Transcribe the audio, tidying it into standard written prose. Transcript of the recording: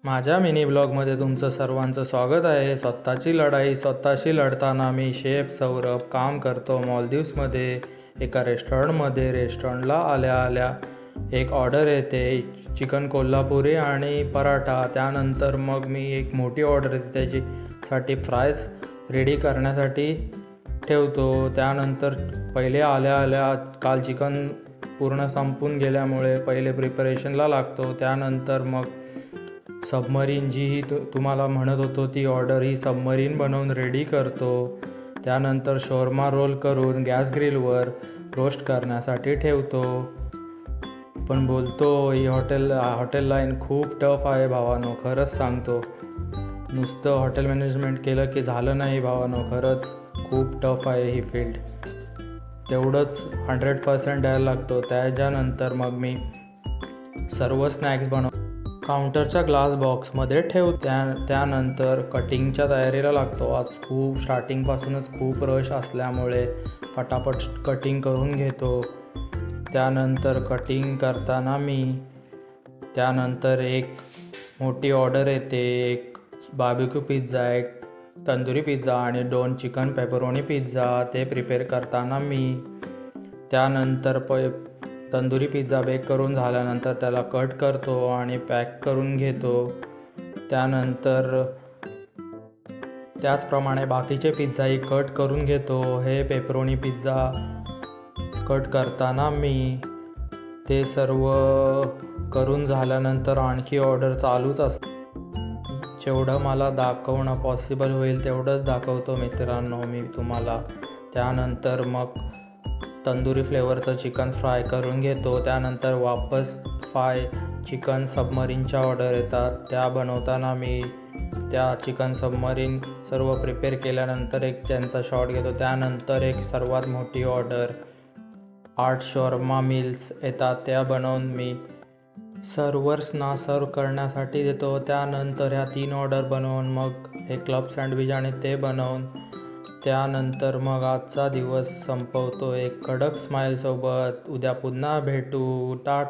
माझ्या मिनी ब्लॉगमध्ये तुमचं सर्वांचं स्वागत आहे. स्वतःची लढाई स्वतःशी लढताना मी शेफ सौरभ काम करतो मॉलदीव्समध्ये एका रेस्टॉरंटमध्ये. रेस्टॉरंटला आल्या एक ऑर्डर येते चिकन कोल्हापुरी आणि पराठा. त्यानंतर मग मी एक मोठी ऑर्डर येते त्याच्यासाठी फ्रायज रेडी करण्यासाठी ठेवतो. त्यानंतर पहिले आल्या काल चिकन पूर्ण संपून गेल्यामुळे पहिले प्रिपरेशनला लागतो. त्यानंतर मग सबमरीन जी तुम्हाला म्हणत होतो ती ऑर्डर ही सबमरीन बनवून रेडी करतो. त्यानंतर शोरमा रोल करून गॅस ग्रिलवर रोस्ट करण्यासाठी ठेवतो. पण बोलतो ही हॉटेल लाईन खूप टफ आहे भावानो, खरंच सांगतो. नुसतं हॉटेल मॅनेजमेंट केलं की झालं नाही भावानो, खरंच खूप टफ आहे ही फील्ड. तेवढंच 100% द्यायला लागतो. त्याच्यानंतर मग मी सर्व स्नॅक्स काउंटरच्या ग्लास बॉक्समध्ये त्यानंतर कटिंगच्या तयारीला लागतो. आज खूप स्टार्टिंगपासूनच खूप रश असल्यामुळे फटाफट कटिंग करून घेतो. त्यानंतर कटिंग करताना त्यानंतर एक मोठी ऑर्डर येते. एक बार्बेक्यू पिझ्झा, एक तंदुरी पिझ्झा आणि 2 चिकन पेपरोनी पिझ्झा ते प्रिपेअर करताना त्यानंतर तंदुरी पिझ्झा बेक करून झाल्यानंतर त्याला कट करतो आणि पॅक करून घेतो. त्यानंतर त्याचप्रमाणे बाकीचे पिझ्झाही कट करून घेतो. हे पेपरोनी पिझ्झा कट करताना ते सर्व करून झाल्यानंतर आणखी ऑर्डर चालूच असते. जेवढं मला दाखवणं पॉसिबल होईल तेवढंच दाखवतो मित्रांनो मी तुम्हाला. त्यानंतर मग तंदुरी फ्लेवरचं चिकन फ्राय करून घेतो. त्यानंतर वापस चिकन सबमरीनच्या ऑर्डर येतात. त्या बनवताना त्या चिकन सबमरीन सर्व प्रिपेअर केल्यानंतर एक त्यांचा शॉट घेतो. त्यानंतर एक सर्वात मोठी ऑर्डर 8 शॉर्मा मील्स येतात. त्या बनवून सर्व्हर्सना सर्व करण्यासाठी देतो. त्यानंतर ह्या 3 ऑर्डर बनवून मग एक क्लब सँडविच आणि ते बनवून त्यानंतर मग आजचा दिवस संपवतो एक कडक स्माईलसोबत. उद्या पुन्हा भेटू. टाटा.